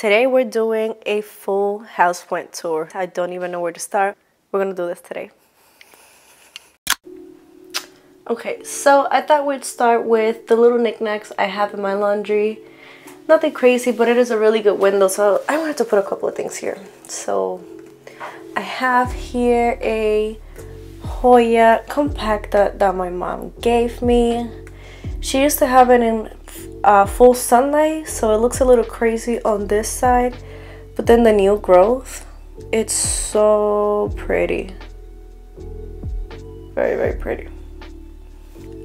Today we're doing a full houseplant tour. I don't even know where to start. We're gonna do this today. Okay, so I thought we'd start with the little knickknacks I have in my laundry. Nothing crazy, but it is a really good window, so I wanted to put a couple of things here. So I have here a Hoya compacta that my mom gave me. She used to have it in full sunlight, so it looks a little crazy on this side, but then the new growth, it's so pretty. Very, very pretty.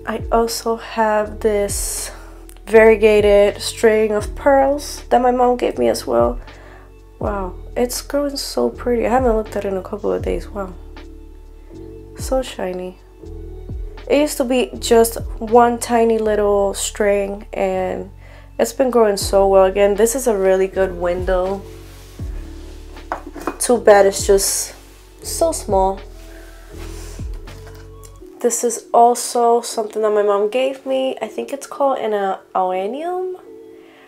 I also have this variegated string of pearls that my mom gave me as well. Wow, it's growing so pretty. I haven't looked at it in a couple of days. Wow, so shiny. It used to be just one tiny little string and it's been growing so well. Again, this is a really good window. Too bad it's just so small. This is also something that my mom gave me. I think it's called an Aoenium.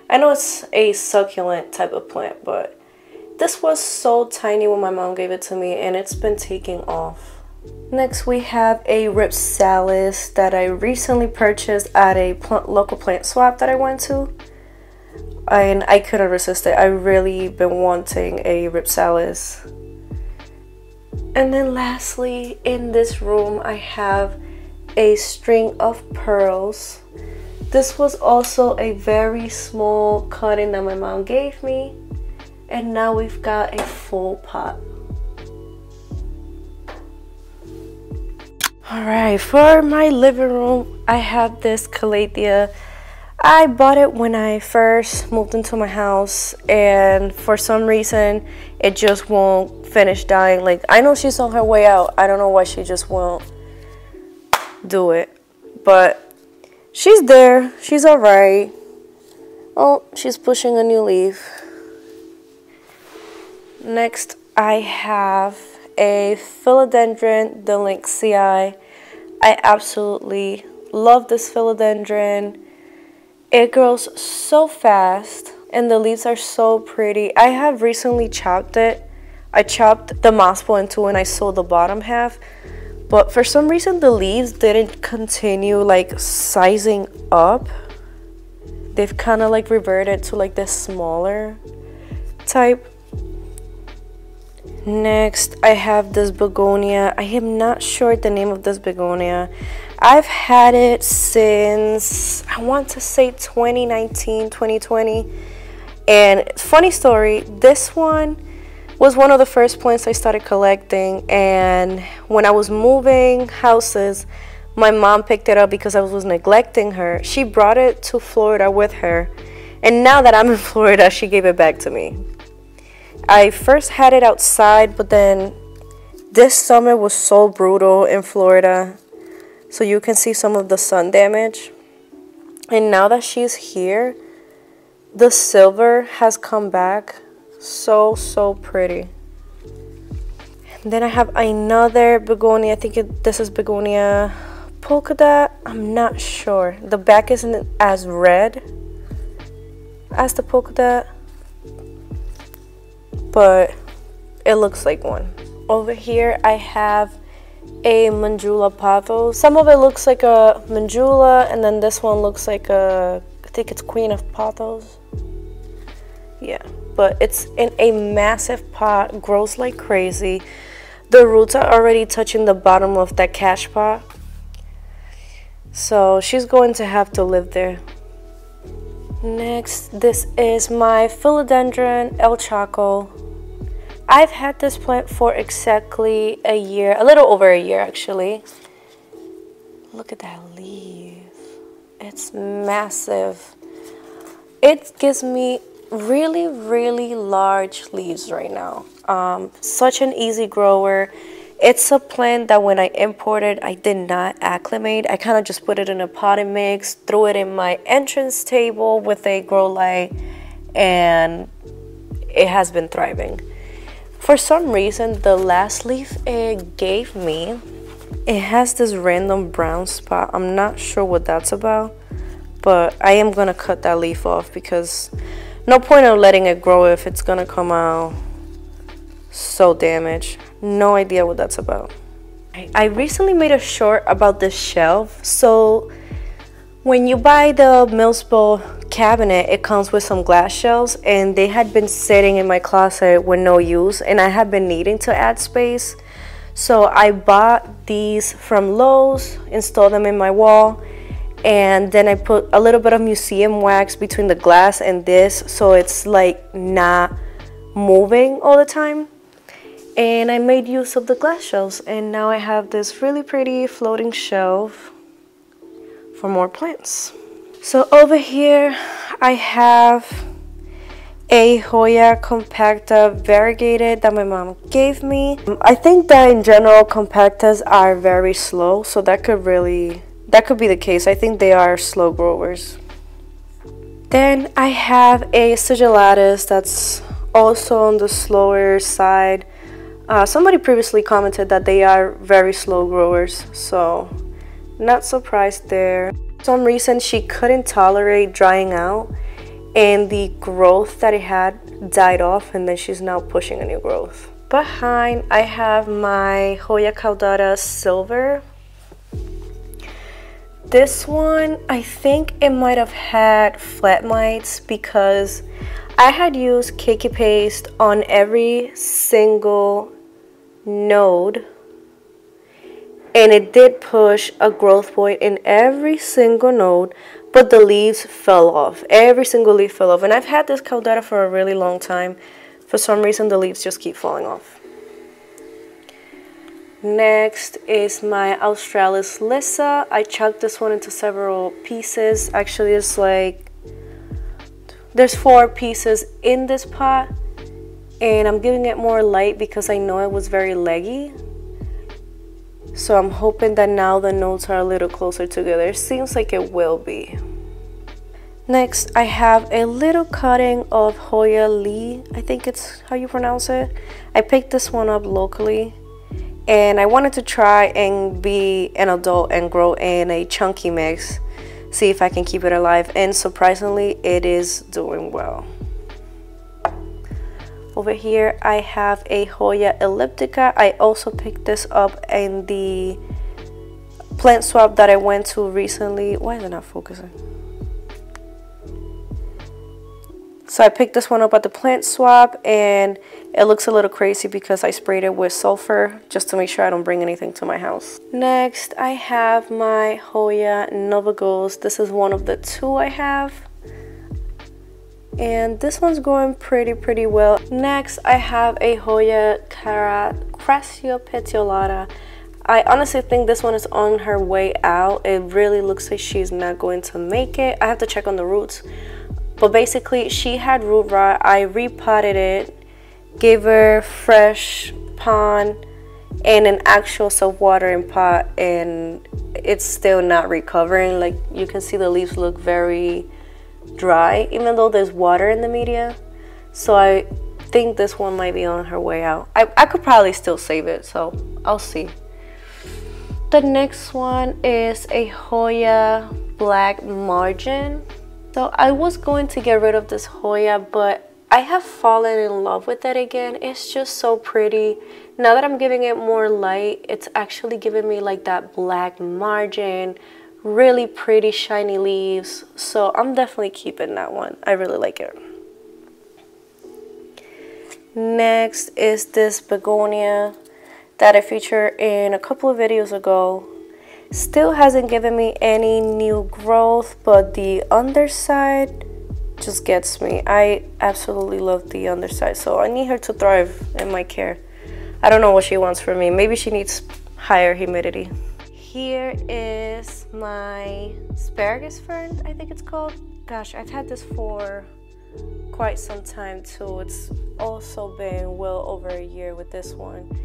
I know it's a succulent type of plant, but this was so tiny when my mom gave it to me and it's been taking off. Next we have a Rhipsalis that I recently purchased at a local plant swap that I went to. And I couldn't resist it. I really been wanting a Rhipsalis. And then lastly, in this room I have a string of pearls. This was also a very small cutting that my mom gave me. And now we've got a full pot. Alright, for my living room, I have this Calathea. I bought it when I first moved into my house, and for some reason, it just won't finish dying. Like, I know she's on her way out. I don't know why she just won't do it. But she's there. She's alright. Oh, she's pushing a new leaf. Next, I have a Philodendron Delancey. I absolutely love this philodendron. It grows so fast and the leaves are so pretty. I have recently chopped it. I chopped the moss pole in two and I sewed the bottom half. But for some reason the leaves didn't continue like sizing up. They've kind of like reverted to like this smaller type. Next, I have this begonia. I am not sure the name of this begonia. I've had it since, I want to say 2019, 2020. And funny story, this one was one of the first plants I started collecting. And when I was moving houses, my mom picked it up because I was neglecting her. She brought it to Florida with her. And now that I'm in Florida, she gave it back to me. I first had it outside, but then this summer was so brutal in Florida. So you can see some of the sun damage. And now that she's here, the silver has come back. So, so pretty. And then I have another begonia. I think this is begonia polka dot. I'm not sure. The back isn't as red as the polka dot, but it looks like one. Over here I have a Manjula pothos. Some of it looks like a Manjula, and then this one looks like a, I think it's Queen of Pothos. Yeah, but it's in a massive pot, grows like crazy. The roots are already touching the bottom of that cash pot, so she's going to have to live there. Next, this is my Philodendron El Chaco. I've had this plant for exactly a year, a little over a year actually. Look at that leaf. It's massive. It gives me really, really large leaves right now. Such an easy grower. It's a plant that when I imported, I did not acclimate. I kind of just put it in a potting mix, threw it in my entrance table with a grow light, and it has been thriving. For some reason, the last leaf it gave me, it has this random brown spot. I'm not sure what that's about, but I am gonna cut that leaf off because No point in letting it grow if it's gonna come out so damaged. No idea what that's about. I recently made a short about this shelf. So when you buy the Mills Bowl cabinet, it comes with some glass shelves, and they had been sitting in my closet with no use, and I had been needing to add space. So I bought these from Lowe's, installed them in my wall, and then I put a little bit of museum wax between the glass and this, so it's like not moving all the time. And I made use of the glass shelves, and now I have this really pretty floating shelf for more plants. So over here I have a Hoya compacta variegated that my mom gave me. I think that in general compactas are very slow, so that could be the case. I think they are slow growers. Then I have a Sigillatus that's also on the slower side. Somebody previously commented that they are very slow growers, so not surprised there. For some reason she couldn't tolerate drying out, and the growth that it had died off, and then she's now pushing a new growth. Behind I have my Hoya caudata silver. This one, I think it might have had flat mites because I had used cakey paste on every single node, and it did push a growth point in every single node, but the leaves fell off. Every single leaf fell off, and I've had this caudata for a really long time. For some reason the leaves just keep falling off. Next is my Australis Lissa. I chucked this one into several pieces. Actually there's 4 pieces in this pot, and I'm giving it more light because I know it was very leggy. So I'm hoping that now the nodes are a little closer together. It seems like it will be. Next, I have a little cutting of Hoya Lee. I think it's how you pronounce it. I picked this one up locally, and I wanted to try and be an adult and grow in a chunky mix. See if I can keep it alive, and surprisingly, it is doing well. Over here I have a Hoya elliptica. I also picked this up in the plant swap that I went to recently. Why is it not focusing? So I picked this one up at the plant swap, and it looks a little crazy because I sprayed it with sulfur just to make sure I don't bring anything to my house. Next I have my Hoya Nova Ghost. This is one of the 2 I have, and this one's going pretty well. Next I have a Hoya Crassiopetalata. I honestly think this one is on her way out. It really looks like she's not going to make it. I have to check on the roots, but basically she had root rot. I repotted it, gave her fresh pond and an actual self-watering pot, and it's still not recovering. Like, you can see the leaves look very dry even though there's water in the media. So I think this one might be on her way out. I could probably still save it, so I'll see. The next one is a Hoya Black Margin. So I was going to get rid of this Hoya, but I have fallen in love with it again. It's just so pretty. Now that I'm giving it more light, it's actually giving me like that black margin, really pretty shiny leaves. So I'm definitely keeping that one. I really like it. Next is this begonia that I featured in a couple of videos ago. Still hasn't given me any new growth, but the underside just gets me. I absolutely love the underside, so I need her to thrive in my care. I don't know what she wants from me. Maybe she needs higher humidity. Here is my asparagus fern, I think it's called. Gosh, I've had this for quite some time too. It's also been well over a year with this one,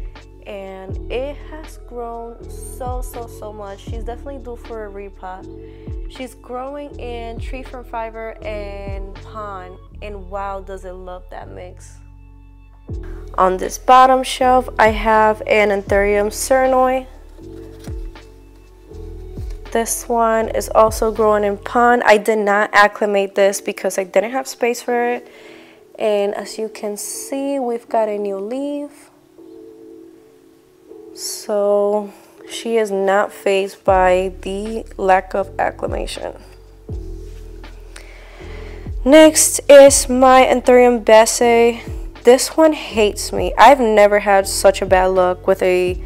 and it has grown so much. She's definitely due for a repot. She's growing in tree fern fiber and pond, and wow, does it love that mix. On this bottom shelf I have an Anthurium cernoi. This one is also growing in pond. I did not acclimate this because I didn't have space for it. And as you can see, we've got a new leaf. So she is not fazed by the lack of acclimation. Next is my Anthurium bassei. This one hates me. I've never had such a bad luck with a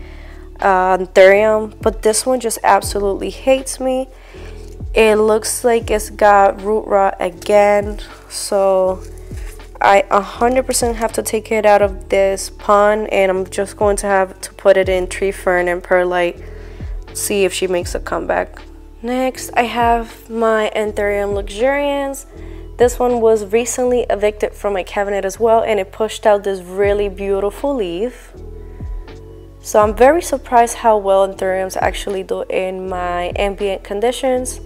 Anthurium, but this one just absolutely hates me. It looks like it's got root rot again, so I 100% have to take it out of this pond, and I'm just going to have to put it in tree fern and perlite, see if she makes a comeback. Next, I have my Anthurium luxurians. This one was recently evicted from my cabinet as well, and it pushed out this really beautiful leaf. So I'm very surprised how well Anthuriums actually do in my ambient conditions.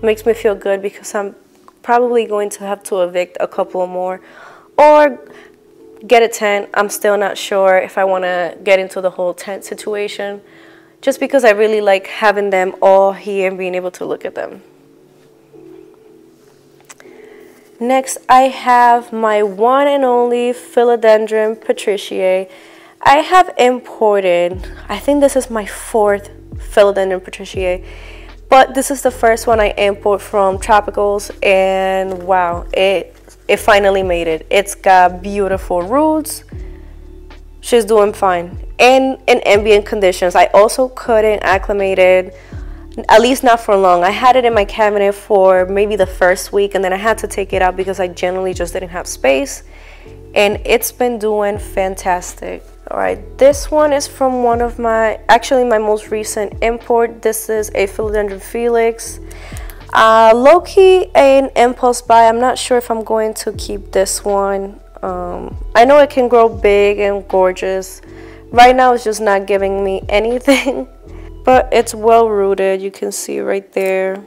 Makes me feel good because I'm probably going to have to evict a couple more or get a tent. I'm still not sure if I want to get into the whole tent situation, just because I really like having them all here and being able to look at them. Next, I have my one and only Philodendron Patriciae. I have imported, I think this is my 4th Philodendron Patriciae, but this is the first one I import from Tropicals, and wow, it finally made it. It's got beautiful roots. She's doing fine. And in ambient conditions, I also couldn't acclimate it, at least not for long. I had it in my cabinet for maybe the first week, and then I had to take it out because I generally just didn't have space, and it's been doing fantastic. All right, this one is from one of my, actually my most recent import. This is a Philodendron Felix. Low-key an impulse buy. I'm not sure if I'm going to keep this one. I know it can grow big and gorgeous. Right now it's just not giving me anything, but it's well rooted. You can see right there.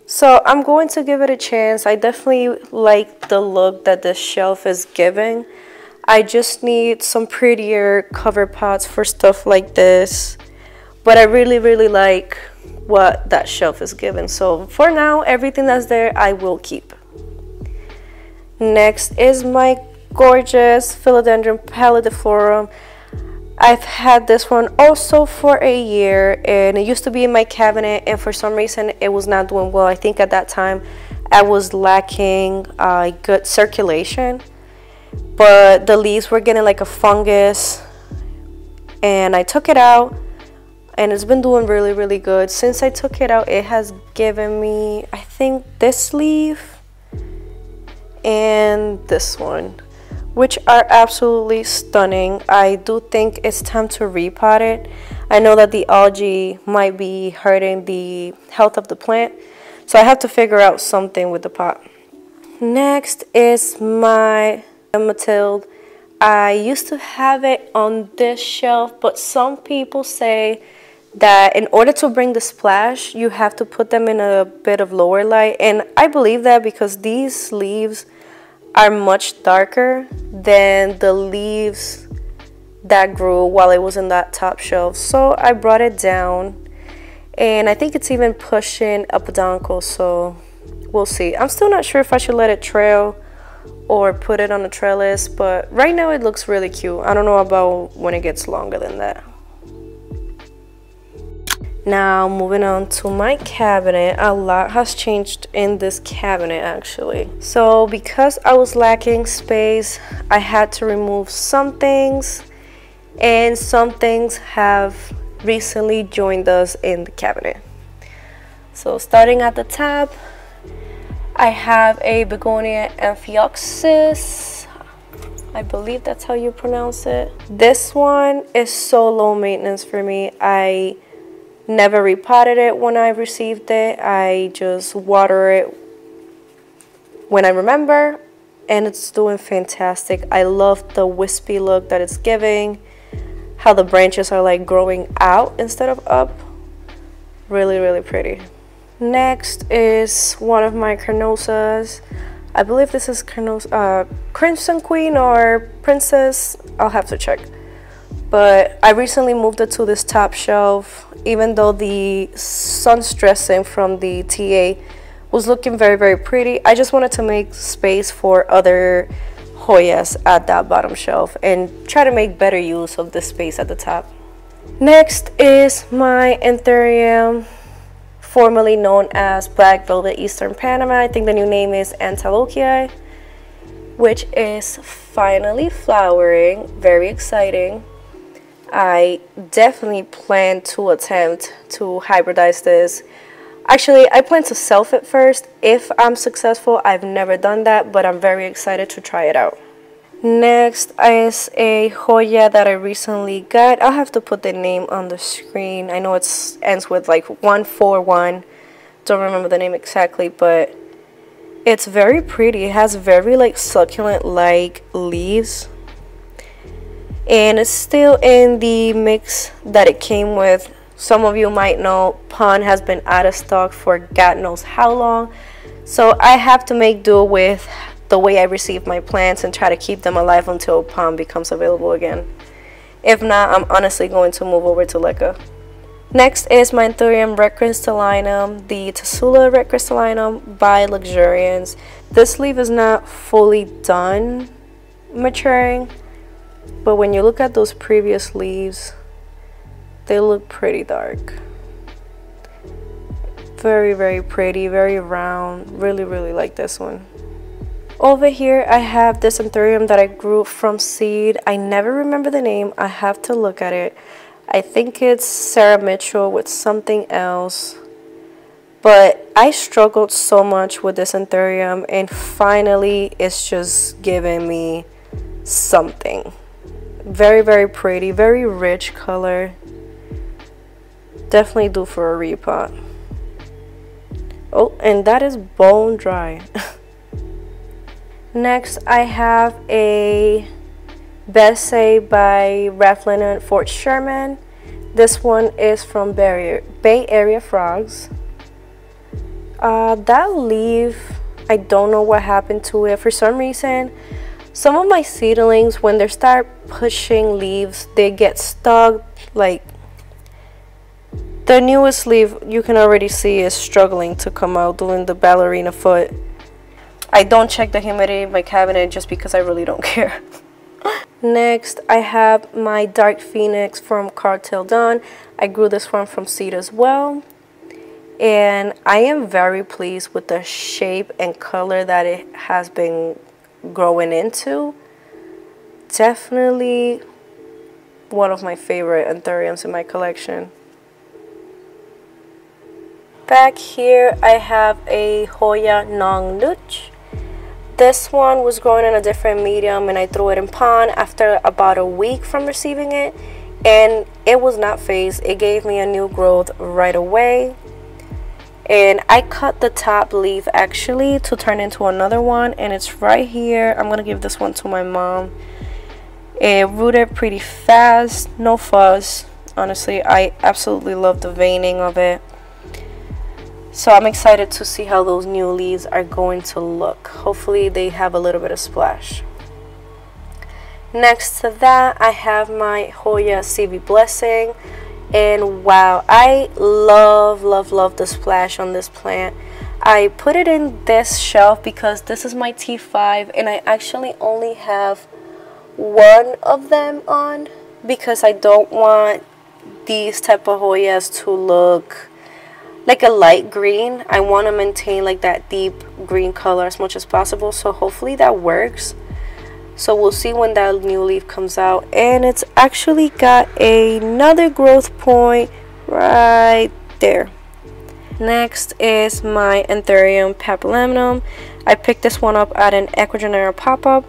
So I'm going to give it a chance. I definitely like the look that this shelf is giving. I just need some prettier cover pots for stuff like this, but I really like what that shelf is giving. So for now, everything that's there I will keep. Next is my gorgeous Philodendron pallidiflorum. I've had this one also for a year, and it used to be in my cabinet, and for some reason it was not doing well. I think at that time I was lacking good circulation, but the leaves were getting like a fungus, and I took it out, and it's been doing really good. Since I took it out, it has given me, I think, this leaf and this one, which are absolutely stunning. I do think it's time to repot it. I know that the algae might be hurting the health of the plant, so I have to figure out something with the pot. Next is my Mathilde. I used to have it on this shelf, but some people say that in order to bring the splash, you have to put them in a bit of lower light, and I believe that because these leaves are much darker than the leaves that grew while it was in that top shelf. So I brought it down, and I think it's even pushing a peduncle, so we'll see. I'm still not sure if I should let it trail or put it on a trellis, but right now it looks really cute. I don't know about when it gets longer than that. Now moving on to my cabinet. A lot has changed in this cabinet actually. So because I was lacking space, I had to remove some things, and some things have recently joined us in the cabinet. So starting at the top, I have a Begonia Amphioxus. I believe that's how you pronounce it. This one is so low maintenance for me. I never repotted it when I received it. I just water it when I remember, and it's doing fantastic. I love the wispy look that it's giving, how the branches are like growing out instead of up. Really pretty. Next is one of my Carnosas. I believe this is Crimson Queen or Princess. I'll have to check. but I recently moved it to this top shelf. Even though the sun's dressing from the TA was looking very, very pretty, I just wanted to make space for other Hoyas at that bottom shelf and try to make better use of the space at the top. Next is my Anthurium, formerly known as Black Velvet Eastern Panama. I think the new name is Antilochia, which is finally flowering. Very exciting. I definitely plan to attempt to hybridize this. Actually, I plan to self it first. If I'm successful, I've never done that, but I'm very excited to try it out. Next is a Hoya that I recently got. I'll have to put the name on the screen. I know it ends with like 141. Don't remember the name exactly, but it's very pretty. It has very like succulent like leaves. And it's still in the mix that it came with. Some of you might know Pon has been out of stock for God knows how long. So I have to make do with the way I receive my plants and try to keep them alive until Pon becomes available again. If not, I'm honestly going to move over to Leca. Next is my Anthurium Red Crystallinum, the Tassula Red Crystallinum by Luxuriance. This leaf is not fully done maturing, but when you look at those previous leaves, they look pretty dark. Very, very pretty, very round. Really, really like this one. Over here, I have this Anthurium that I grew from seed. I never remember the name. I have to look at it. I think it's Sarah Mitchell with something else. But I struggled so much with this Anthurium, and finally, it's just giving me something. Very, very pretty, very rich color. Definitely due for a repot. Oh, and that is bone dry. Next, I have a Bessay by Ralph Lauren Fort Sherman. This one is from Bay Area Frogs. That leaf, I don't know what happened to it. For some reason, some of my seedlings, when they start pushing leaves, they get stuck. Like the newest leaf, you can already see is struggling to come out, doing the ballerina foot. I don't check the humidity in my cabinet just because I really don't care. Next, I have my Dark Phoenix from Cartel Dawn. I grew this one from seed as well. And I am very pleased with the shape and color that it has been growing into. Definitely one of my favorite Anthuriums in my collection. Back here, I have a Hoya Nong Nuch. This one was growing in a different medium, and I threw it in Pon after about a week from receiving it, and it was not phased. It gave me a new growth right away, and I cut the top leaf actually to turn into another one, and it's right here. I'm gonna give this one to my mom. It rooted pretty fast, no fuss. Honestly, I absolutely love the veining of it. So I'm excited to see how those new leaves are going to look. Hopefully they have a little bit of splash. Next to that, I have my Hoya CV Blessing. And wow, I love the splash on this plant. I put it in this shelf because this is my T5, and I actually only have one of them on because I don't want these type of Hoyas to look like a light green. I want to maintain like that deep green color as much as possible, so hopefully that works. So we'll see when that new leaf comes out, and it's actually got another growth point right there. Next is my Anthurium Papillium. I picked this one up at an Ecuagenera pop-up,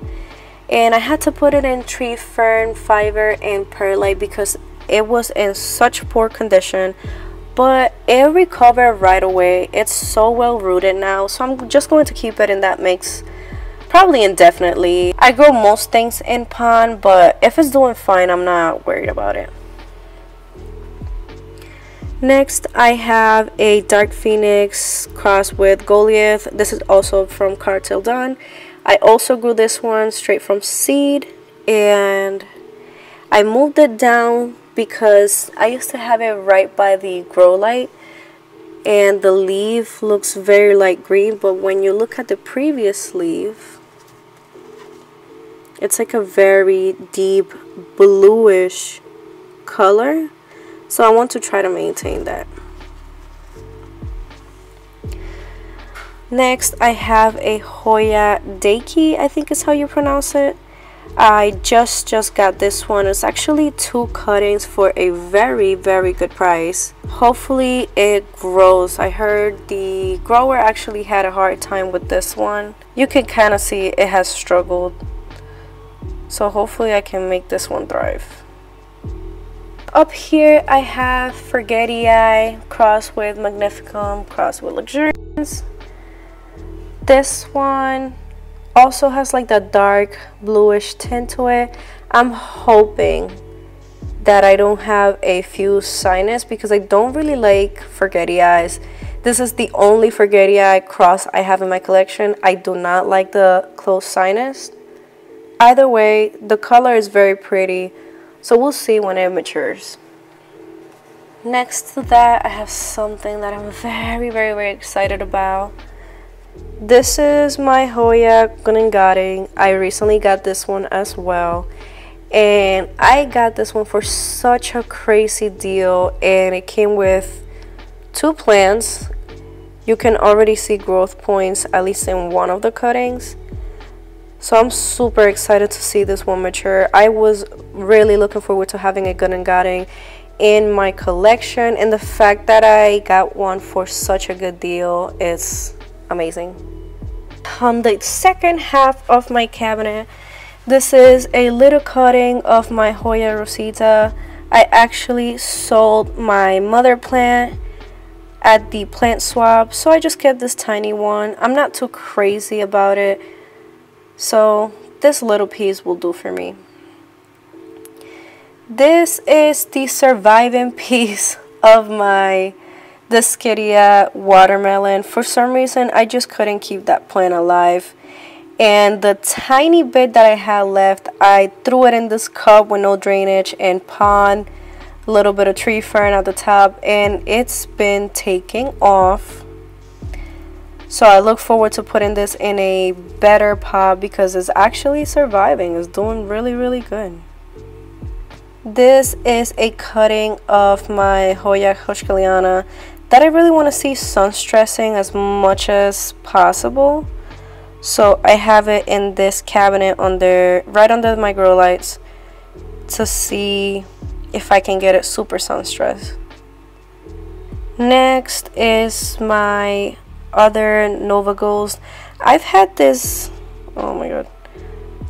and I had to put it in tree fern, fiber, and perlite because it was in such poor condition. But it recovered right away. It's so well rooted now, so I'm just going to keep it in that mix probably indefinitely. I grow most things in Pon, but if it's doing fine, I'm not worried about it. Next, I have a Dark Phoenix crossed with Goliath. This is also from Cartel Dawn. I also grew this one straight from seed, and I moved it down because I used to have it right by the grow light, and the leaf looks very light green, but when you look at the previous leaf, it's like a very deep bluish color. So I want to try to maintain that. Next, I have a Hoya Daiki, I think is how you pronounce it. I just got this one. It's actually 2 cuttings for a very good price. Hopefully it grows. I heard the grower actually had a hard time with this one. You can kind of see it has struggled. So hopefully I can make this one thrive. Up here I have Forgetii crossed with Magnificum crossed with Luxuriance. This one also has like that dark bluish tint to it. I'm hoping that I don't have a fused sinus because I don't really like Forgetii. This is the only Forgetii cross I have in my collection. I do not like the closed sinus. Either way, the color is very pretty, so we'll see when it matures. Next to that, I have something that I'm very excited about. This is my Hoya Gunengatang. I recently got this one as well, and I got this one for such a crazy deal, and it came with 2 plants. You can already see growth points at least in one of the cuttings, so I'm super excited to see this one mature. I was really looking forward to having a Gunengatang in my collection, and the fact that I got one for such a good deal is amazing. On the second half of my cabinet, this is a little cutting of my Hoya Rosita. I actually sold my mother plant at the plant swap, so I just kept this tiny one. I'm not too crazy about it, so this little piece will do for me. This is the surviving piece of my Discaria watermelon. For some reason, I just couldn't keep that plant alive. And the tiny bit that I had left, I threw it in this cup with no drainage and pond a little bit of tree fern at the top, and it's been taking off. So I look forward to putting this in a better pot because it's actually surviving. It's doing really good. This is a cutting of my Hoya Hochkiliana that I really want to see sun stressing as much as possible. So I have it in this cabinet right under my grow lights to see if I can get it super sun stressed. Next is my other Nova Golds. I've had this, oh my god,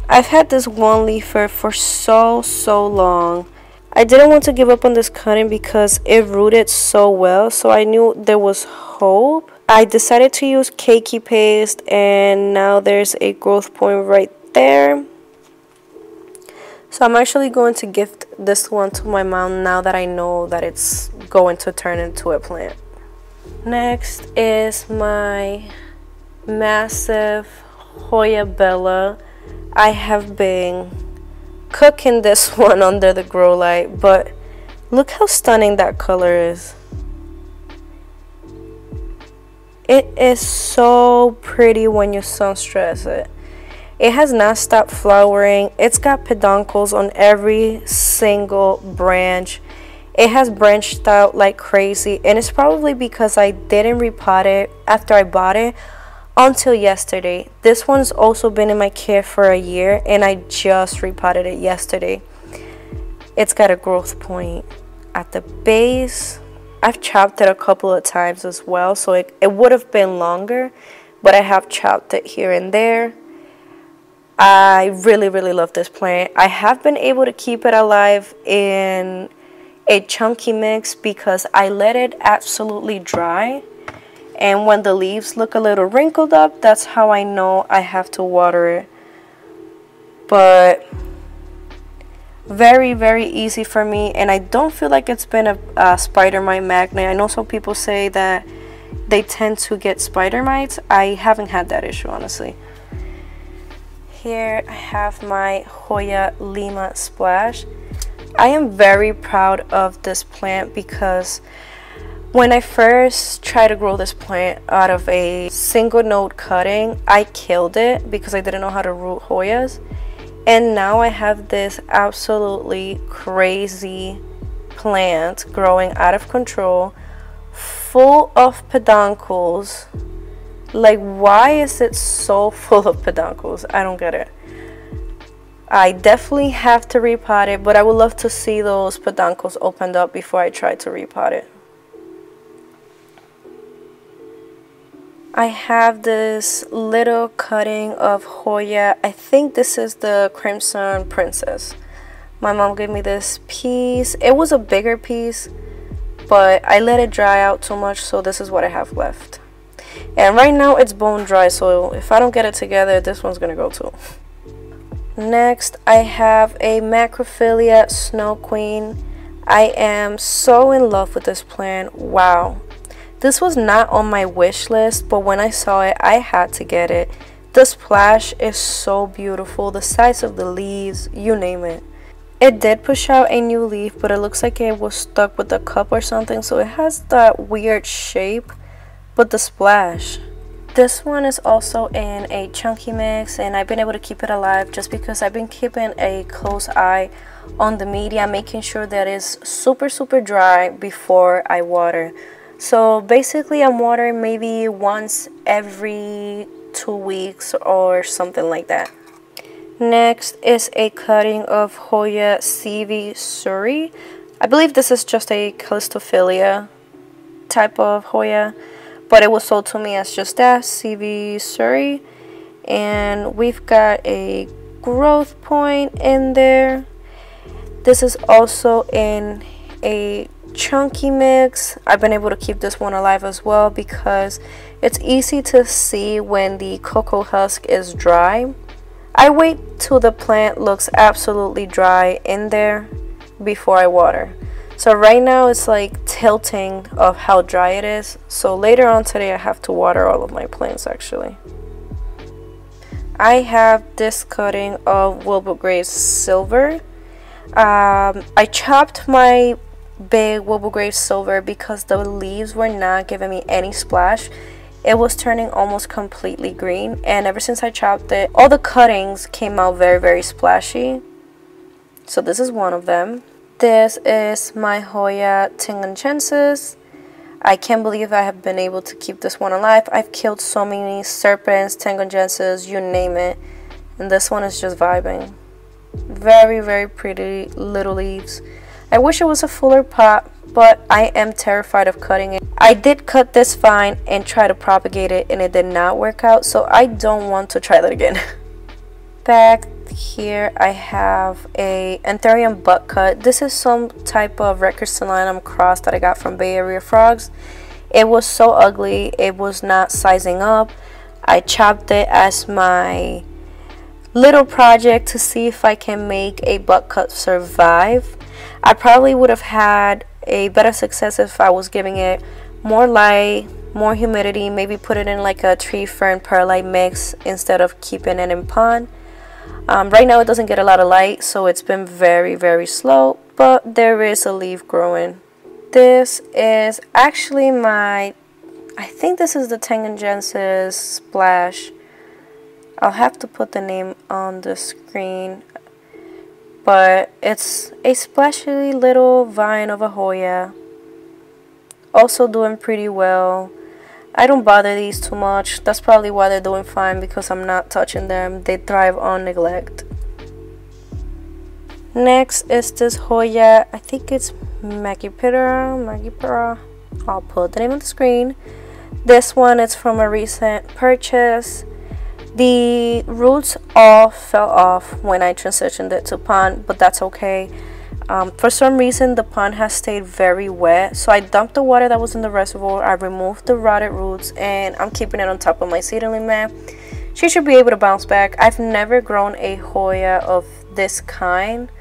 I've had this one leafer for so long. I didn't want to give up on this cutting because it rooted so well, so I knew there was hope. I decided to use cakey paste, and now there's a growth point right there. So I'm actually going to gift this one to my mom now that I know that it's going to turn into a plant. Next is my massive Hoya Bella. I have been cooking this one under the grow light, but look how stunning that color is. It is so pretty when you sun stress it. It has not stopped flowering. It's got peduncles on every single branch. It has branched out like crazy, and it's probably because I didn't repot it after I bought it until yesterday. This one's also been in my care for a year, and I just repotted it yesterday. It's got a growth point at the base. I've chopped it a couple of times as well, so it would have been longer, but I have chopped it here and there. I really love this plant. I have been able to keep it alive in a chunky mix because I let it absolutely dry. And when the leaves look a little wrinkled up, that's how I know I have to water it. But very easy for me, and I don't feel like it's been a spider mite magnet. I know some people say that they tend to get spider mites. I haven't had that issue, honestly. Here I have my Hoya Lima Splash. I am very proud of this plant because when I first tried to grow this plant out of a single node cutting, I killed it because I didn't know how to root Hoyas. And now I have this absolutely crazy plant growing out of control, full of peduncles. Like, why is it so full of peduncles? I don't get it. I definitely have to repot it, but I would love to see those peduncles opened up before I try to repot it. I have this little cutting of Hoya. I think this is the Crimson Princess. My mom gave me this piece. It was a bigger piece, but I let it dry out too much, so this is what I have left. And right now it's bone dry, so if I don't get it together, this one's gonna go too. Next, I have a Macrophylla Snow Queen. I am so in love with this plant. Wow. This was not on my wish list, but when I saw it, I had to get it. The splash is so beautiful. The size of the leaves, you name it. It did push out a new leaf, but it looks like it was stuck with the cup or something, so it has that weird shape. But the splash. This one is also in a chunky mix, and I've been able to keep it alive just because I've been keeping a close eye on the media, making sure that it's super dry before I water. So basically I'm watering maybe once every 2 weeks or something like that. Next is a cutting of Hoya CV Suri. I believe this is just a Calistophilia type of Hoya, but it was sold to me as just that, CV Suri. And we've got a growth point in there. This is also in a chunky mix. I've been able to keep this one alive as well because it's easy to see when the cocoa husk is dry. I wait till the plant looks absolutely dry in there before I water. So right now it's like tilting of how dry it is. So later on today I have to water all of my plants actually. I have this cutting of Wilbur Graves Silver. I chopped my big Wilbur Graves Silver because the leaves were not giving me any splash. It was turning almost completely green, and ever since I chopped it, all the cuttings came out very splashy. So this is one of them. This is my Hoya Tingangensis. I can't believe I have been able to keep this one alive. I've killed so many serpents, Tingangensis, you name it, and this one is just vibing. Very pretty little leaves. I wish it was a fuller pot, but I am terrified of cutting it. I did cut this vine and try to propagate it, and it did not work out, so I don't want to try that again. Back here I have a Anthurium butt cut. This is some type of Recursolinum cross that I got from Bay Area Frogs. It was so ugly, it was not sizing up. I chopped it as my little project to see if I can make a butt cut survive. I probably would have had a better success if I was giving it more light, more humidity, maybe put it in like a tree fern perlite mix instead of keeping it in pond. Right now it doesn't get a lot of light, so it's been very slow, but there is a leaf growing. This is actually I think this is the Tingangensis Splash. I'll have to put the name on the screen. But it's a splashy little vine of a Hoya. Also doing pretty well. I don't bother these too much. That's probably why they're doing fine, because I'm not touching them. They thrive on neglect. Next is this Hoya. I think it's Magipera. I'll put the name on the screen. This one is from a recent purchase. The roots all fell off when I transitioned it to pond, but that's okay. For some reason the pond has stayed very wet, so I dumped the water that was in the reservoir. I removed the rotted roots, and I'm keeping it on top of my seedling mat. She should be able to bounce back. I've never grown a Hoya of this kind,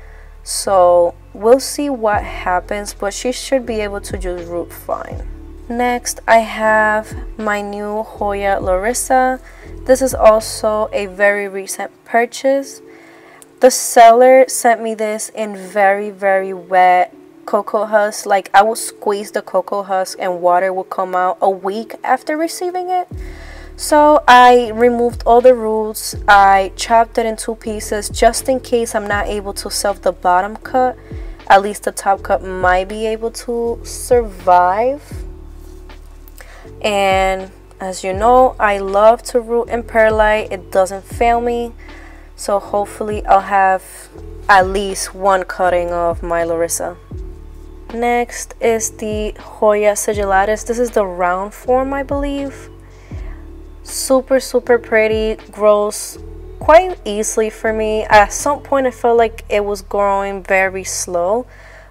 so we'll see what happens, but she should be able to just root fine. Next, I have my new Hoya Larissa. This is also a very recent purchase. The seller sent me this in very, very wet cocoa husk. Like, I would squeeze the cocoa husk and water would come out a week after receiving it. So I removed all the roots. I chopped it in 2 pieces just in case I'm not able to self the bottom cut. At least the top cut might be able to survive. And as you know, I love to root in perlite. It doesn't fail me. So hopefully I'll have at least 1 cutting of my Larissa. Next is the Hoya sigillatus. This is the round form, I believe. Super, super pretty. Grows quite easily for me. At some point I felt like it was growing very slow,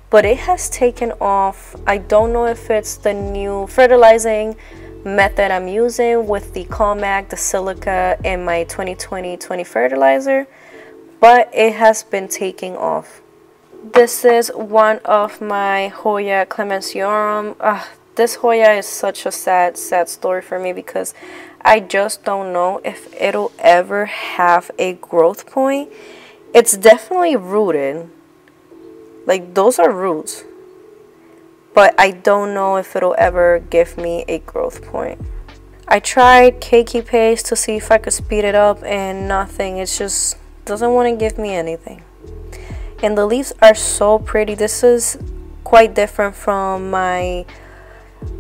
but it has taken off. I don't know if it's the new fertilizing method I'm using with the Calmac, the silica, and my 2020 fertilizer, but it has been taking off. This is one of my Hoya Clemensiorum. This Hoya is such a sad story for me because I just don't know if it'll ever have a growth point. It's definitely rooted. Like, those are roots. But I don't know if it'll ever give me a growth point. I tried Keiki paste to see if I could speed it up and nothing. It just doesn't want to give me anything. And the leaves are so pretty. This is quite different from my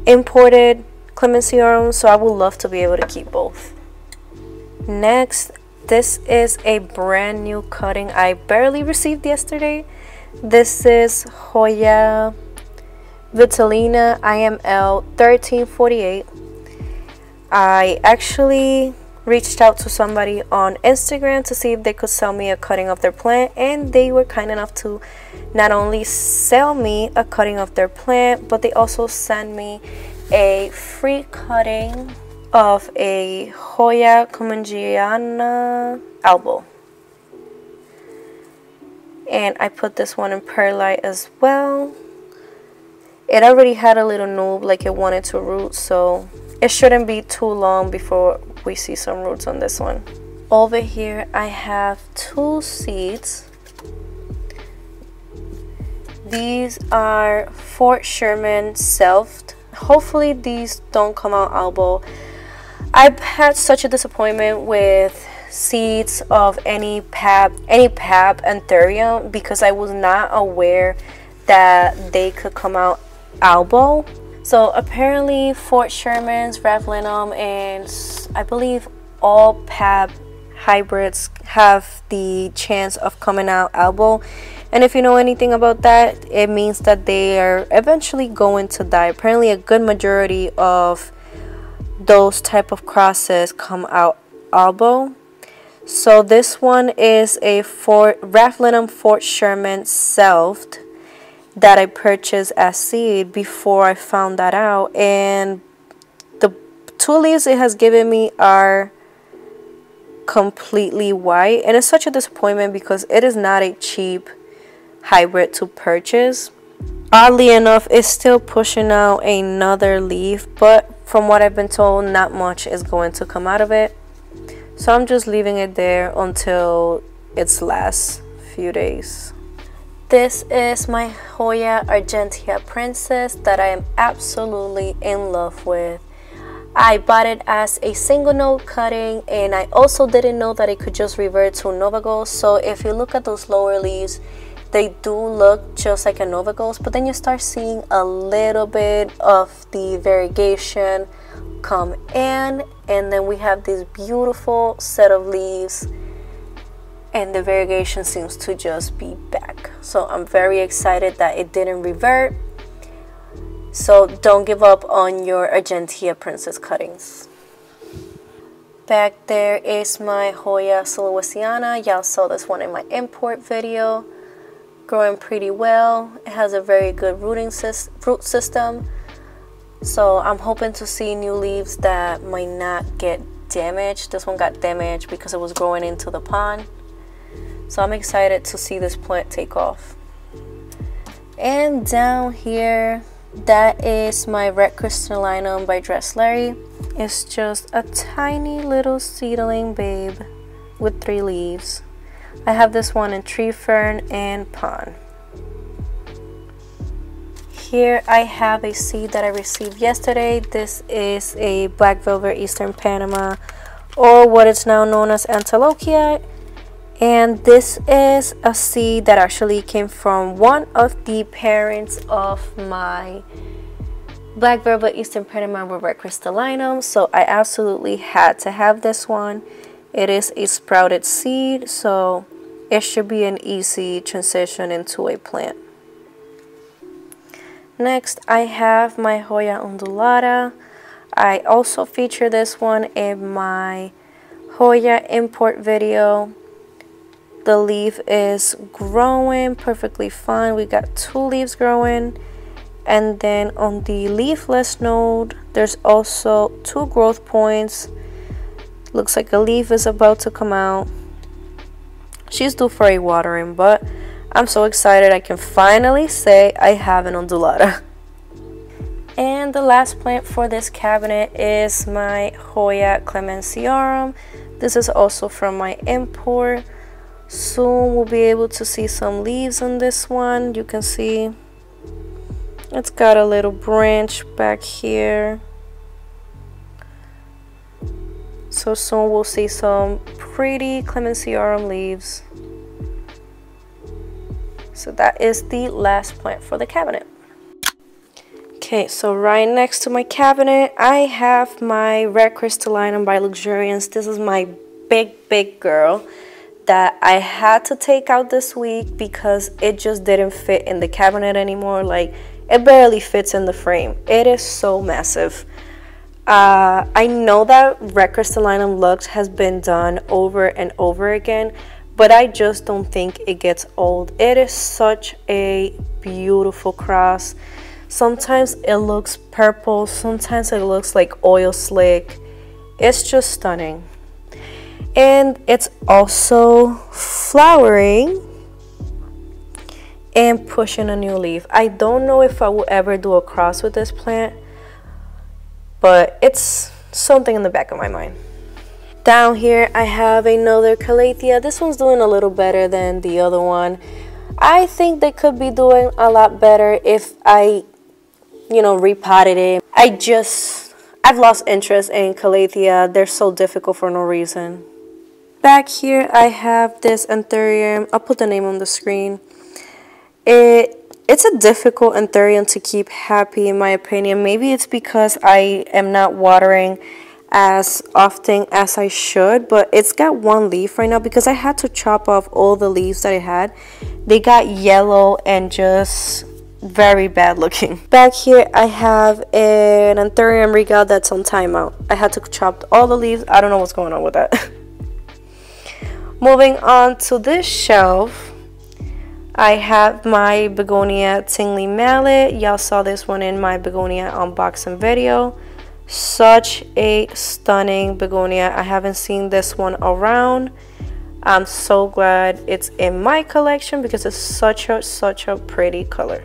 imported Clemensiorum, so I would love to be able to keep both. Next, this is a brand new cutting I barely received yesterday. This is Hoya Vitellina IML 1348. I actually reached out to somebody on Instagram to see if they could sell me a cutting of their plant, and they were kind enough to not only sell me a cutting of their plant, but they also sent me a free cutting of a Hoya Commangiana albo. And I put this one in perlite as well. It already had a little noob, like it wanted to root, so it shouldn't be too long before we see some roots on this one. Over here I have 2 seeds. These are Fort Sherman selfed. Hopefully these don't come out albo. I've had such a disappointment with seeds of any pap Anthurium because I was not aware that they could come out albo. So apparently Fort Sherman's, Ravlinum, and I believe all pap hybrids have the chance of coming out albo. And if you know anything about that, it means that they are eventually going to die. Apparently a good majority of those type of crosses come out albo. So this one is a Ravlinum Fort Sherman selfed that I purchased as seed before I found that out, and the 2 leaves it has given me are completely white, and it's such a disappointment because it is not a cheap hybrid to purchase. Oddly enough, it's still pushing out another leaf, but from what I've been told, not much is going to come out of it. So I'm just leaving it there until its last few days. This is my Hoya Argentea Princess that I am absolutely in love with. I bought it as a single node cutting, and I also didn't know that it could just revert to Novagos. So if you look at those lower leaves, they do look just like a Novagos, but then you start seeing a little bit of the variegation come in, and then we have this beautiful set of leaves, and the variegation seems to just be back. So I'm very excited that it didn't revert. So don't give up on your Argentea Princess cuttings. Back there is my Hoya Sulawesiana. Y'all saw this one in my import video. Growing pretty well. It has a very good root system. So I'm hoping to see new leaves that might not get damaged. This one got damaged because it was growing into the pond. So I'm excited to see this plant take off. And down here, that is my Red Crystallinum by Dressleri. It's just a tiny little seedling babe with 3 leaves. I have this one in Tree Fern and Pond. Here I have a seed that I received yesterday. This is a Black Velvet Eastern Panama, or what is now known as Antilochia. And this is a seed that actually came from one of the parents of my Black Velvet Eastern Panama with Red Crystallinum. So I absolutely had to have this one. It is a sprouted seed, so it should be an easy transition into a plant. Next, I have my Hoya undulata. I also feature this one in my Hoya import video. The leaf is growing perfectly fine. We got 2 leaves growing. And then on the leafless node, there's also 2 growth points. Looks like a leaf is about to come out. She's due for a watering, but I'm so excited I can finally say I have an undulata. And the last plant for this cabinet is my Hoya clemenciorum. This is also from my import. Soon we'll be able to see some leaves on this one. You can see it's got a little branch back here. So soon we'll see some pretty clemenciorum leaves. So that is the last plant for the cabinet. Okay, so right next to my cabinet, I have my Red Crystallinum by Luxuriance. This is my big girl that I had to take out this week because it just didn't fit in the cabinet anymore. Like, it barely fits in the frame. It is so massive. I know that Red Crystallinum Lux has been done over and over again, but I just don't think it gets old. It is such a beautiful cross. Sometimes it looks purple, sometimes it looks like oil slick. It's just stunning. And it's also flowering and pushing a new leaf. I don't know if I will ever do a cross with this plant, but it's something in the back of my mind. Down here I have another Calathea. This one's doing a little better than the other one. I think they could be doing a lot better if I, repotted it. I've lost interest in Calathea. They're so difficult for no reason. Back here I have this Anthurium. I'll put the name on the screen. It's a difficult Anthurium to keep happy in my opinion. Maybe it's because I am not watering as often as I should, but it's got 1 leaf right now because I had to chop off all the leaves that it had. They got yellow and just very bad looking. Back here I have an Anthurium regal that's on timeout. I had to chop all the leaves. I don't know what's going on with that. Moving on to this shelf, I have my Begonia Tingly Mallet. Y'all saw this one in my Begonia unboxing video. Such a stunning begonia. I haven't seen this one around. I'm so glad it's in my collection because it's such a pretty color.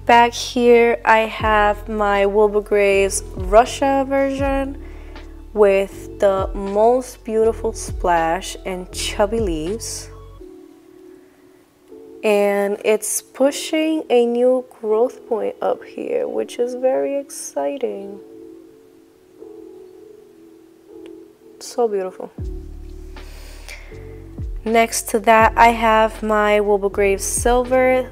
Back here I have my Wilbur Graves Russia version with the most beautiful splash and chubby leaves. And it's pushing a new growth point up here, which is very exciting. So beautiful. Next to that, I have my Wilbur Graves Silver.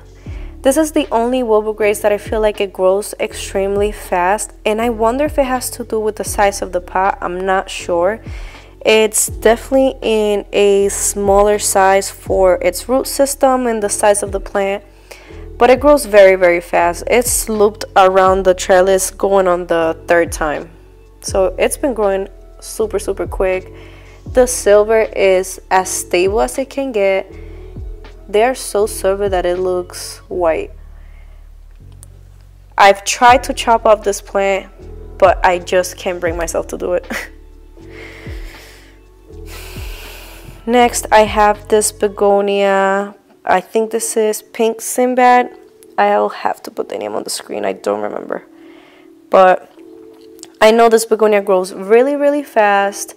This is the only Wilbur Graves that I feel like it grows extremely fast. And I wonder if it has to do with the size of the pot. I'm not sure. It's definitely in a smaller size for its root system and the size of the plant, but it grows very fast. It's looped around the trellis going on the 3rd time, so it's been growing super quick. The silver is as stable as it can get. They're so silver that it looks white. I've tried to chop off this plant, but I just can't bring myself to do it. Next, I have this begonia. I think this is Pink Sinbad. I'll have to put the name on the screen. I don't remember. But I know this begonia grows really fast.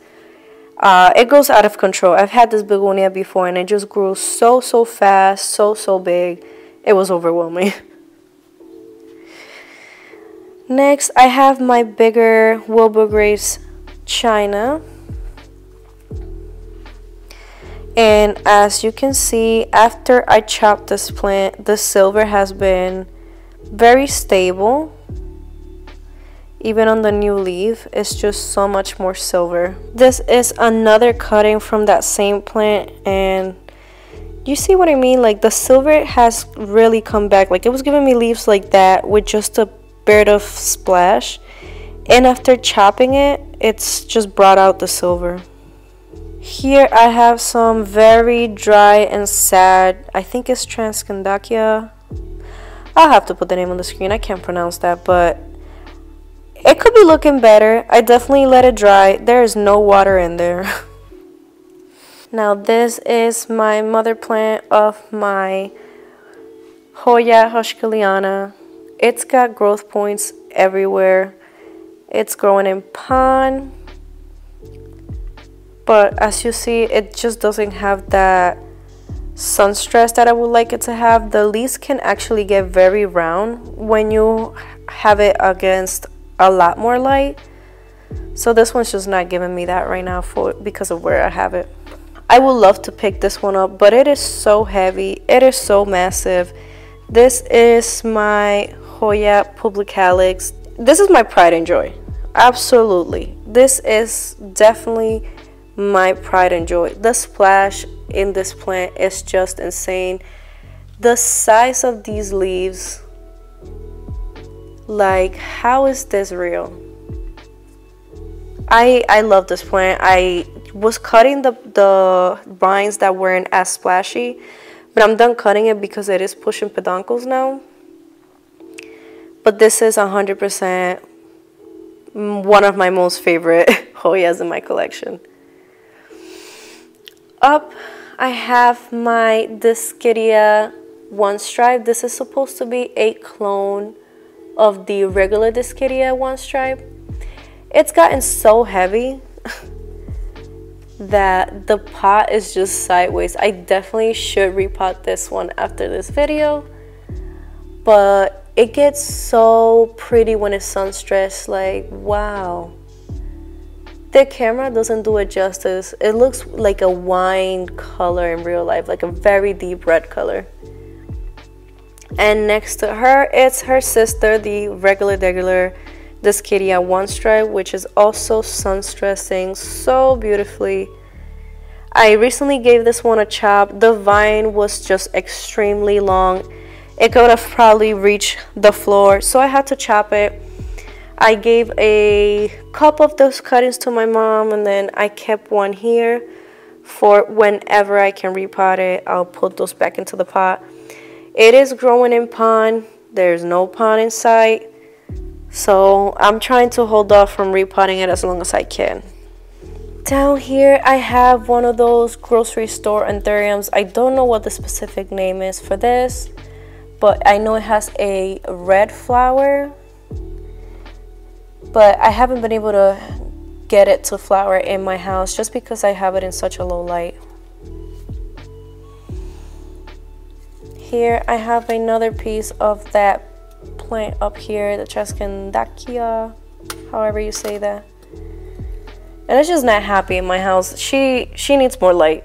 It goes out of control. I've had this begonia before and it just grew so fast, so big. It was overwhelming. Next, I have my bigger Wilbur Grace China. And as you can see, after I chopped this plant, the silver has been very stable. Even on the new leaf, it's just so much more silver. This is another cutting from that same plant, and you see what I mean? Like the silver has really come back. Like it was giving me leaves like that with just a bit of splash, and after chopping it, it's just brought out the silver. Here I have some very dry and sad, I think it's Transcandacia. I'll have to put the name on the screen, I can't pronounce that, but it could be looking better. I definitely let it dry. There is no water in there. Now this is my mother plant of my Hoya Hushkiliana. It's got growth points everywhere. It's growing in pond. But as you see, it just doesn't have that sun stress that I would like it to have. The leaves can actually get very round when you have it against a lot more light. So this one's just not giving me that right now because of where I have it. I would love to pick this one up, but it is so heavy. It is so massive. This is my Hoya Publicalis. This is my pride and joy. Absolutely. This is definitely my pride and joy. The splash in this plant is just insane. The size of these leaves, like, how is this real? I love this plant. I was cutting the vines that weren't as splashy, but I'm done cutting it because it is pushing peduncles now. But this is 100% one of my most favorite Hoyas in my collection. Up, I have my Dischidia One Stripe. This is supposed to be a clone of the regular Dischidia One Stripe. It's gotten so heavy that the pot is just sideways. I definitely should repot this one after this video, but it gets so pretty when it's sun stressed. Like, wow. The camera doesn't do it justice. It looks like a wine color in real life, like a very deep red color. And next to her, it's her sister, the regular Dischidia One Stripe, which is also sun stressing so beautifully. I recently gave this one a chop. The vine was just extremely long. It could have probably reached the floor, so I had to chop it. I gave a couple of those cuttings to my mom, and then I kept one here for whenever I can repot it. I'll put those back into the pot. It is growing in pond. There's no pond in sight, so I'm trying to hold off from repotting it as long as I can. Down here I have one of those grocery store anthuriums. I don't know what the specific name is for this, but I know it has a red flower, but I haven't been able to get it to flower in my house just because I have it in such a low light. Here I have another piece of that plant up here, the Transcandacia, however you say that. And it's just not happy in my house. She needs more light.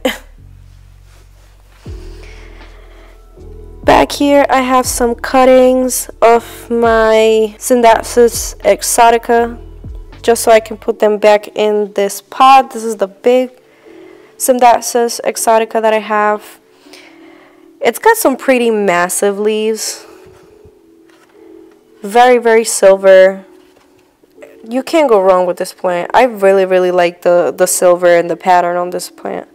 Back here I have some cuttings of my Scindapsus exotica, just so I can put them back in this pot. This is the big Scindapsus exotica that I have. It's got some pretty massive leaves. Very silver. You can't go wrong with this plant. I really like the silver and the pattern on this plant.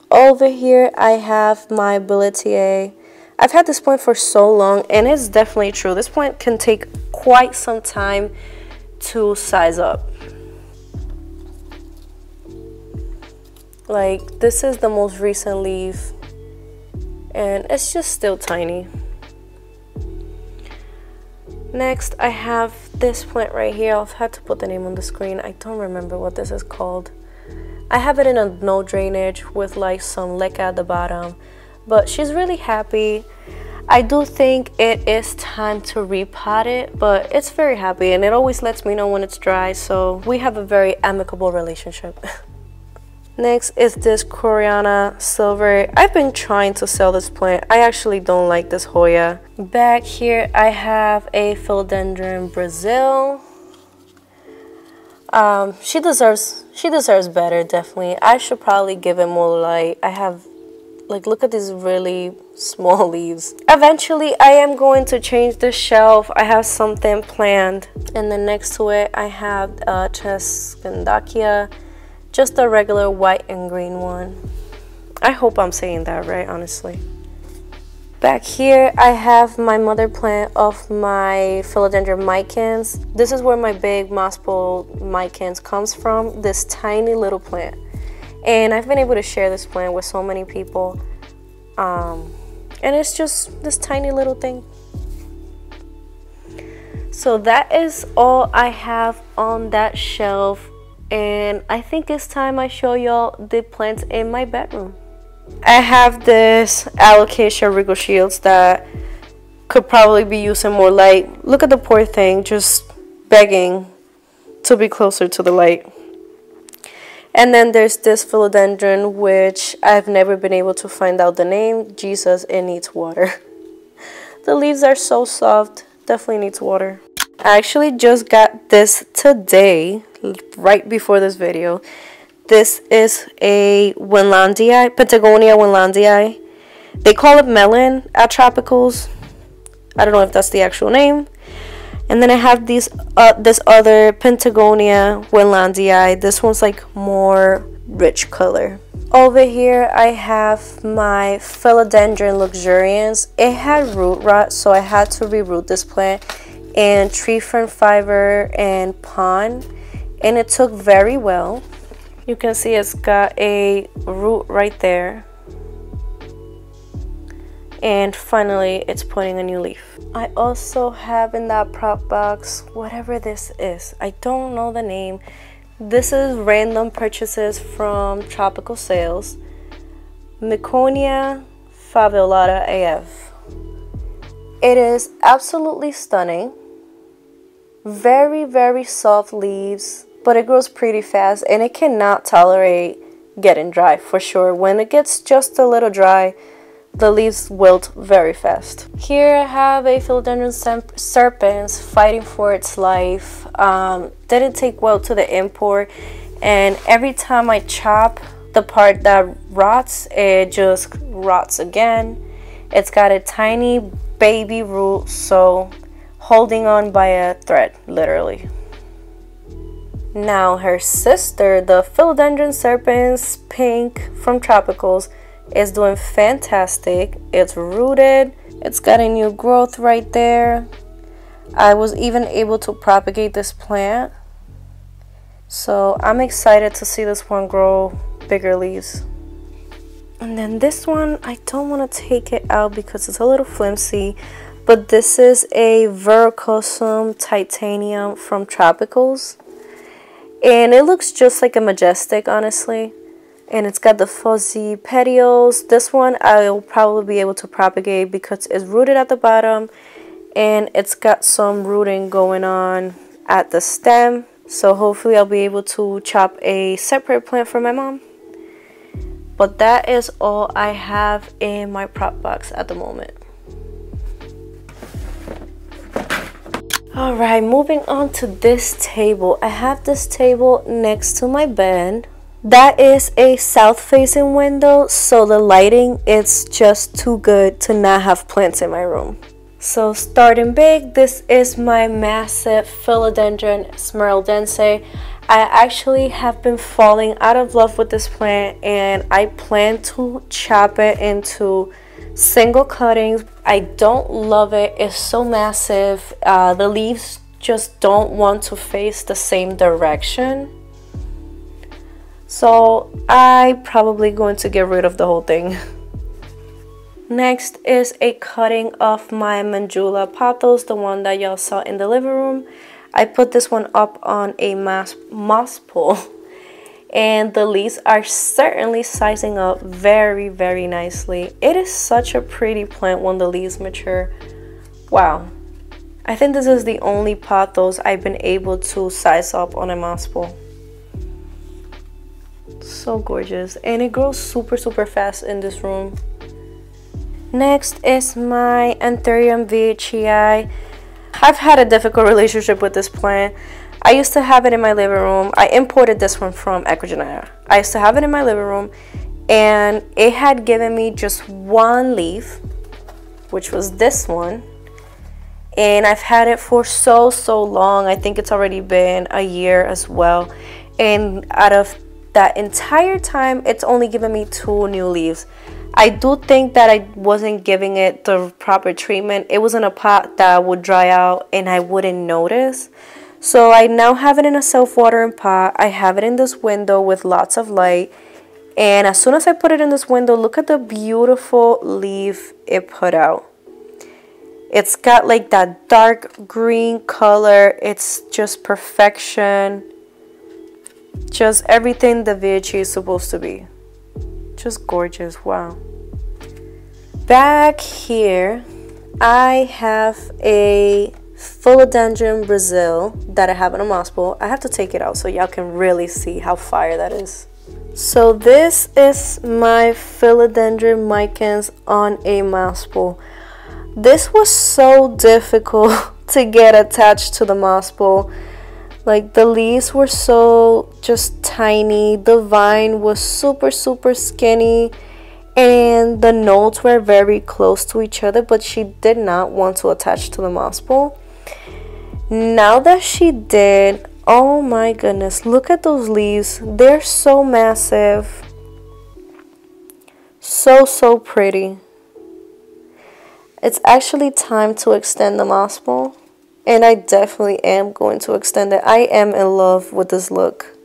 Over here I have my Billetier. I've had this plant for so long, and it's definitely true. This plant can take quite some time to size up. Like, this is the most recent leaf, and it's just still tiny. Next, I have this plant right here. I've had to put the name on the screen. I don't remember what this is called. I have it in a no drainage with like some leca at the bottom, but she's really happy. I do think it is time to repot it, but it's very happy and it always lets me know when it's dry, so we have a very amicable relationship. Next is this Koreana silver. I've been trying to sell this plant. I actually don't like this Hoya. Back here I have a Philodendron Brazil. She deserves better, definitely. I should probably give it more light. I have, like, look at these really small leaves. Eventually I am going to change the shelf. I have something planned. And then next to it I have Cheskandakia, just a regular white and green one. I hope I'm saying that right, honestly. Back here I have my mother plant of my Philodendron micans. This is where my big moss pole micans comes from, this tiny little plant. And I've been able to share this plant with so many people. And it's just this tiny little thing. So that is all I have on that shelf. And I think it's time I show y'all the plants in my bedroom. I have this Alocasia Regal Shields that could probably be using more light. Look at the poor thing, just begging to be closer to the light. And then there's this Philodendron, which I've never been able to find out the name. Jesus, it needs water. The leaves are so soft, definitely needs water. I actually just got this today, right before this video. This is a Winlandii, Pentagonia Winlandii. They call it melon at Tropicals. I don't know if that's the actual name. And then I have this other Pentagonia Winlandii. This one's like more rich color. Over here I have my Philodendron Luxurians. It had root rot, so I had to reroot this plant in tree fern fiber and pond, and it took very well. You can see it's got a root right there. And finally, it's putting a new leaf. I also have in that prop box, whatever this is. I don't know the name. This is random purchases from Tropical Sales. Miconia Faveolata AF. It is absolutely stunning. Very, very soft leaves, but it grows pretty fast and it cannot tolerate getting dry for sure. When it gets just a little dry, the leaves wilt very fast. Here I have a Philodendron Serpens fighting for its life. Didn't take well to the import, and every time I chop the part that rots, it just rots again. It's got a tiny baby root, so holding on by a thread, literally. Now her sister, the Philodendron Serpens Pink from Tropicals, is doing fantastic. It's rooted, it's got a new growth right there. I was even able to propagate this plant, so I'm excited to see this one grow bigger leaves. And then this one, I don't want to take it out because it's a little flimsy, but this is a Verrucosum Titanium from Tropicals, and it looks just like a Majestic, honestly. And it's got the fuzzy petioles. This one I'll probably be able to propagate because it's rooted at the bottom and it's got some rooting going on at the stem. So hopefully I'll be able to chop a separate plant for my mom. But that is all I have in my prop box at the moment. Alright, moving on to this table. I have this table next to my bed. That is a south-facing window, so the lighting is just too good to not have plants in my room. So starting big, this is my massive Philodendron Smeraldense. I actually have been falling out of love with this plant, and I plan to chop it into single cuttings. I don't love it. It's so massive. The leaves just don't want to face the same direction. So I'm probably going to get rid of the whole thing. Next is a cutting of my Manjula pothos, the one that y'all saw in the living room. I put this one up on a moss pole. and the leaves are certainly sizing up very, very nicely. It is such a pretty plant when the leaves mature. Wow. I think this is the only pothos I've been able to size up on a moss bowl. So gorgeous, and it grows super fast in this room. Next is my Anthurium veitchii. I've had a difficult relationship with this plant. I used to have it in my living room. I imported this one from Ecuador. I used to have it in my living room, and it had given me just one leaf, which was this one. And I've had it for so long. I think it's already been a year as well. And out of that entire time, it's only given me 2 new leaves. I do think that I wasn't giving it the proper treatment. It was in a pot that would dry out and I wouldn't notice. So I now have it in a self-watering pot. I have it in this window with lots of light. And as soon as I put it in this window, look at the beautiful leaf it put out. It's got like that dark green color. It's just perfection. Just everything the veitchii is supposed to be. Just gorgeous. Wow. Back here, I have a Philodendron Brazil that I have in a moss bowl. I have to take it out so y'all can really see how fire that is. So this is my Philodendron micans on a moss bowl. This was so difficult to get attached to the moss bowl. Like, the leaves were so just tiny, the vine was super skinny, and the nodes were very close to each other, but she did not want to attach to the moss bowl. Now that she did, oh my goodness, look at those leaves. They're so massive. So pretty. It's actually time to extend the moss bowl, and I definitely am going to extend it. I am in love with this look.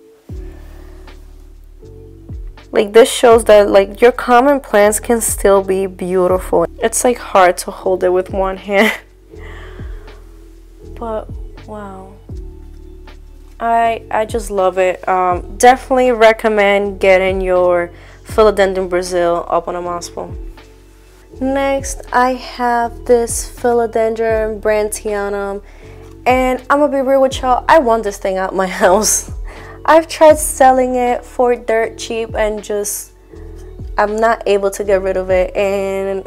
Like, this shows that like your common plants can still be beautiful. It's like hard to hold it with one hand. But wow, I just love it. Definitely recommend getting your Philodendron Brazil up on a moss bowl. Next, I have this Philodendron Brandtianum, and I'm gonna be real with y'all, I want this thing out my house. I've tried selling it for dirt cheap and just I'm not able to get rid of it, and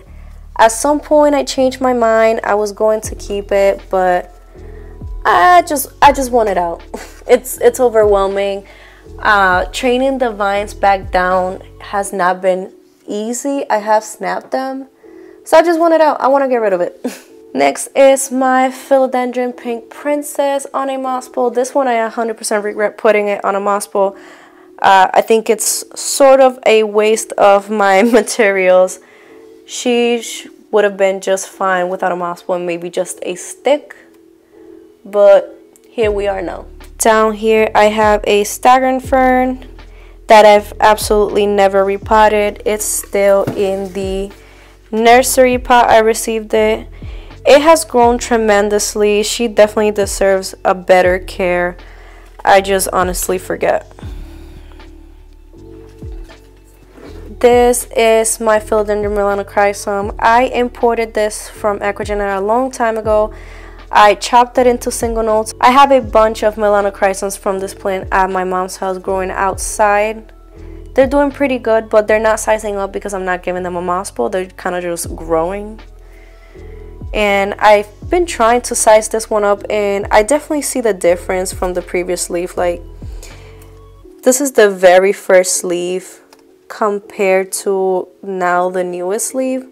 at some point I changed my mind. I was going to keep it, but I just want it out. It's overwhelming. Training the vines back down has not been easy. I have snapped them, so I just want it out. I want to get rid of it. Next is my Philodendron Pink Princess on a moss bowl. This one I 100% regret putting it on a moss bowl. I think it's sort of a waste of my materials. She would have been just fine without a moss bowl and maybe just a stick, but here we are now. Down here I have a Staghorn Fern that I've absolutely never repotted. It's still in the nursery pot I received it. It has grown tremendously. She definitely deserves a better care. I just honestly forget. This is my Philodendron Melanochrysum. I imported this from Ecuador a long time ago. I chopped it into single nodes. I have a bunch of Melanochrysums from this plant at my mom's house growing outside. They're doing pretty good, but they're not sizing up because I'm not giving them a moss bowl. They're kind of just growing. And I've been trying to size this one up, and I definitely see the difference from the previous leaf. Like, this is the very first leaf compared to now the newest leaf.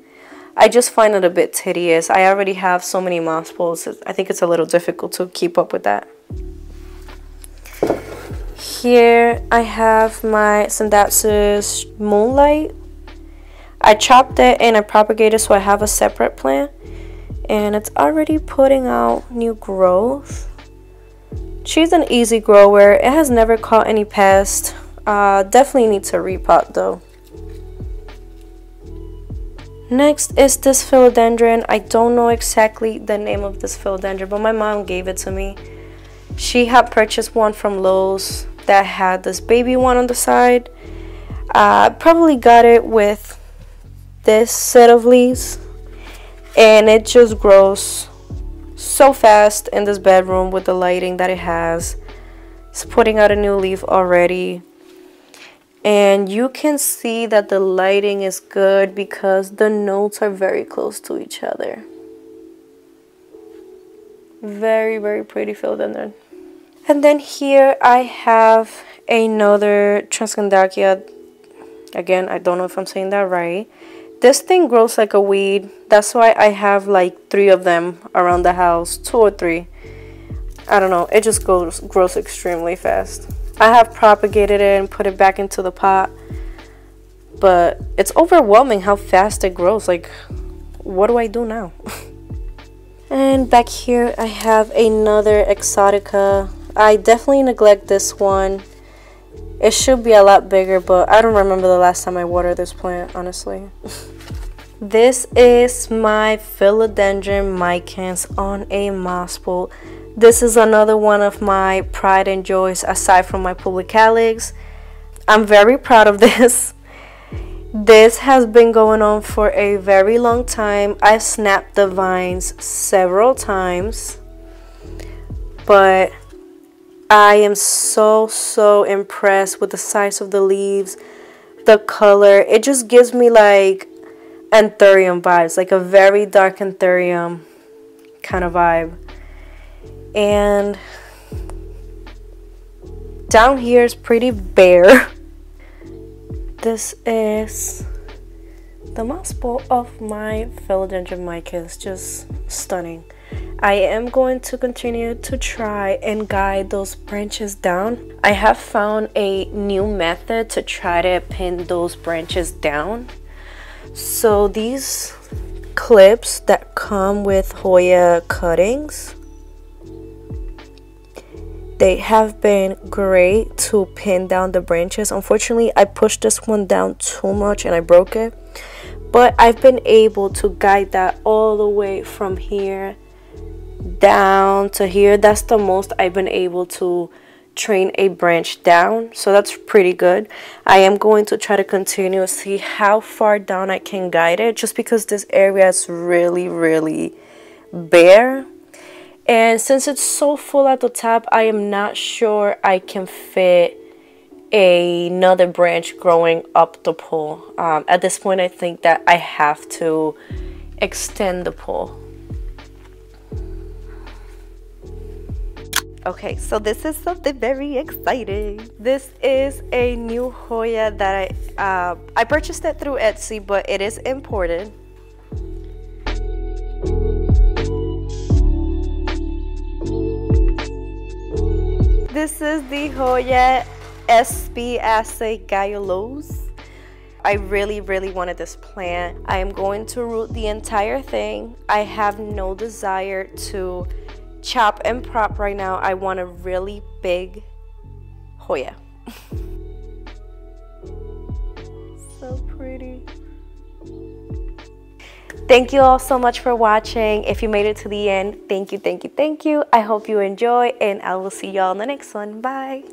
I just find it a bit tedious. I already have so many moss bowls. I think it's a little difficult to keep up with that. Here I have my Scindapsus Moonlight. I chopped it and I propagated so I have a separate plant, and it's already putting out new growth. She's an easy grower. It has never caught any pests. Definitely need to repot though. Next is this Philodendron. I don't know exactly the name of this Philodendron, but my mom gave it to me. She had purchased one from Lowe's that had this baby one on the side. I probably got it with this set of leaves, and it just grows so fast in this bedroom with the lighting that it has. It's putting out a new leaf already, and you can see that the lighting is good because the notes are very close to each other. Very, very pretty philodendron. And then here I have another Transcandacia. Again, I don't know if I'm saying that right. This thing grows like a weed. That's why I have like 3 of them around the house, 2 or 3. I don't know, it just grows extremely fast. I have propagated it and put it back into the pot, but it's overwhelming how fast it grows. Like, what do I do now? And back here I have another Exotica. I definitely neglect this one. It should be a lot bigger, but I don't remember the last time I watered this plant, honestly. This is my Philodendron micans on a moss pole. This is another one of my pride and joys aside from my Publicalyx. I'm very proud of this. This has been going on for a very long time. I've snapped the vines several times, but I am so impressed with the size of the leaves, the color. It just gives me like anthurium vibes, like a very dark anthurium kind of vibe. And down here is pretty bare. This is the moss bowl of my Philodendron micas. Just stunning. I am going to continue to try and guide those branches down. I have found a new method to try to pin those branches down. So these clips that come with Hoya cuttings, they have been great to pin down the branches. Unfortunately, I pushed this one down too much and I broke it. But I've been able to guide that all the way from here down to here. That's the most I've been able to train a branch down. So that's pretty good. I am going to try to continue to see how far down I can guide it, just because this area is really bare. And since it's so full at the top, I am not sure I can fit another branch growing up the pole. At this point, I think that I have to extend the pole. Okay, so this is something very exciting. This is a new Hoya that I purchased it through Etsy, but it is imported. This is the Hoya Espiaceae Gayulose. I really wanted this plant. I am going to root the entire thing. I have no desire to chop and prop right now. I want a really big Hoya. So pretty. Thank you all so much for watching. If you made it to the end, thank you. I hope you enjoy, and I will see y'all in the next one. Bye.